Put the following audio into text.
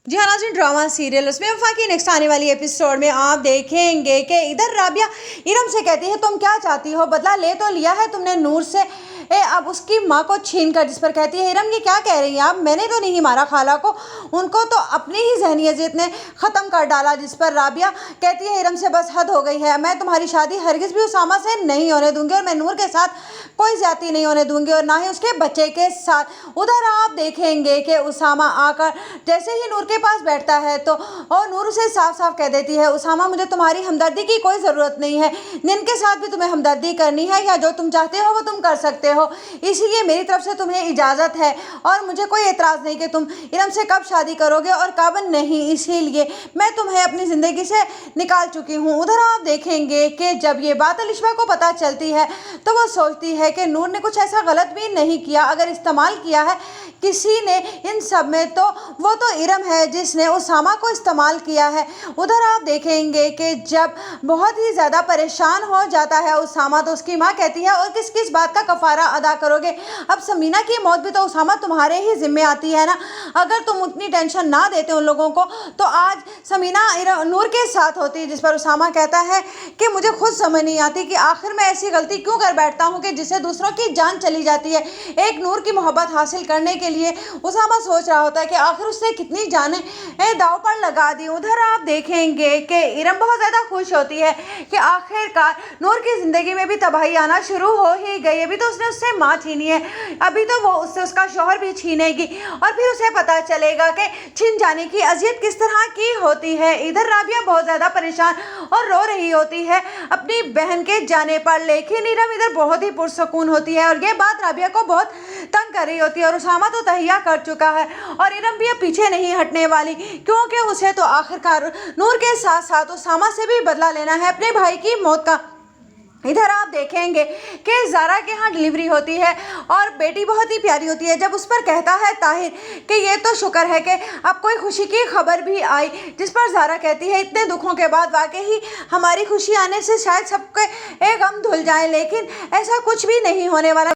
जी हाँ नाज़रीन, drama serial उसमें वफा की नेक्स्ट आने वाली एपिसोड में आप देखेंगे कि इधर राबिया इरम से कहती है तुम क्या चाहती हो, बदला ले तो लिया है तुमने नूर से, अब उसकी माँ को छीन कर। जिस पर कहती है इरम ये क्या कह रही हैं आप, मैंने तो नहीं मारा खाला को, उनको तो अपनी ही ज़हनी अज़ियत ने ख़त्म कर डाला। जिस पर राबिया कहती है इरम से बस हद हो गई है, मैं तुम्हारी शादी हरगिज़ भी उसामा से नहीं होने दूंगी और मैं नूर के साथ कोई ज़्यादती नहीं होने दूंगी और ना ही उसके बच्चे के साथ। उधर आप देखेंगे कि उसामा आकर जैसे ही नूर के पास बैठता है तो और नूर उसे साफ साफ कह देती है उसामा मुझे तुम्हारी हमदर्दी की कोई ज़रूरत नहीं है, जिनके साथ भी तुम्हें हमदर्दी करनी है या जो तुम चाहते हो वो तुम कर सकते हो, इसीलिए मेरी तरफ से तुम्हें इजाज़त है और मुझे कोई एतराज़ नहीं कि तुम इरम से कब शादी करोगे और कब नहीं, इसीलिए मैं तुम्हें अपनी ज़िंदगी से निकाल चुकी हूँ। उधर आप देखेंगे कि जब ये बात अलिशबा को पता चलती है तो वो सोचती है कि नूर ने कुछ ऐसा गलत भी नहीं किया, अगर इस्तेमाल किया है किसी ने इन सब में तो वो तो इरम है जिसने उसामा को इस्तेमाल किया है। उधर आप देखेंगे कि जब बहुत ही ज़्यादा परेशान हो जाता है उसामा तो उसकी माँ कहती है और किस किस बात का कफ़ारा अदा करोगे, अब समीना की मौत भी तो उसामा तुम्हारे ही ज़िम्मे आती है ना, अगर तुम उतनी टेंशन ना देते उन लोगों को तो आज समीना नूर के साथ होती। जिस पर उसामा कहता है कि मुझे खुद समझ नहीं आती कि आखिर मैं ऐसी गलती क्यों कर बैठता हूँ कि जिससे दूसरों की जान चली जाती है। एक नूर की मोहब्बत हासिल करने के लिए उसामा सोच रहा होता है कि आखिर उसने कितनी जानें दाव पर लगा दी। उधर आप देखेंगे कि इरम बहुत ज़्यादा खुश होती है कि आखिरकार नूर की ज़िंदगी में भी तबाही आना शुरू हो ही गई। अभी तो उसने उससे माँ छीनी है, अभी तो वो उससे उसका शौहर भी छीनेगी और फिर उसे पता चलेगा कि छीन जाने की अजियत किस तरह की होती है। इधर राबिया बहुत ज़्यादा परेशान और रो रही होती है अपनी बहन के जाने पर, लेकिन इरम इधर बहुत ही पुरसकून होती है और ये बात राबिया को बहुत तंग कर रही होती है और उसामा तो तहिया कर चुका है और इरम भी अब पीछे नहीं हटने वाली, क्योंकि उसे तो आखिरकार नूर के साथ साथ उसामा से भी बदला लेना है अपने भाई की मौत का। इधर आप देखेंगे कि ज़ारा के यहाँ डिलीवरी होती है और बेटी बहुत ही प्यारी होती है। जब उस पर कहता है ताहिर कि ये तो शुक्र है कि अब कोई खुशी की खबर भी आई, जिस पर ज़ारा कहती है इतने दुखों के बाद वाकई ही हमारी खुशी आने से शायद सबके गम धुल जाए, लेकिन ऐसा कुछ भी नहीं होने वाला।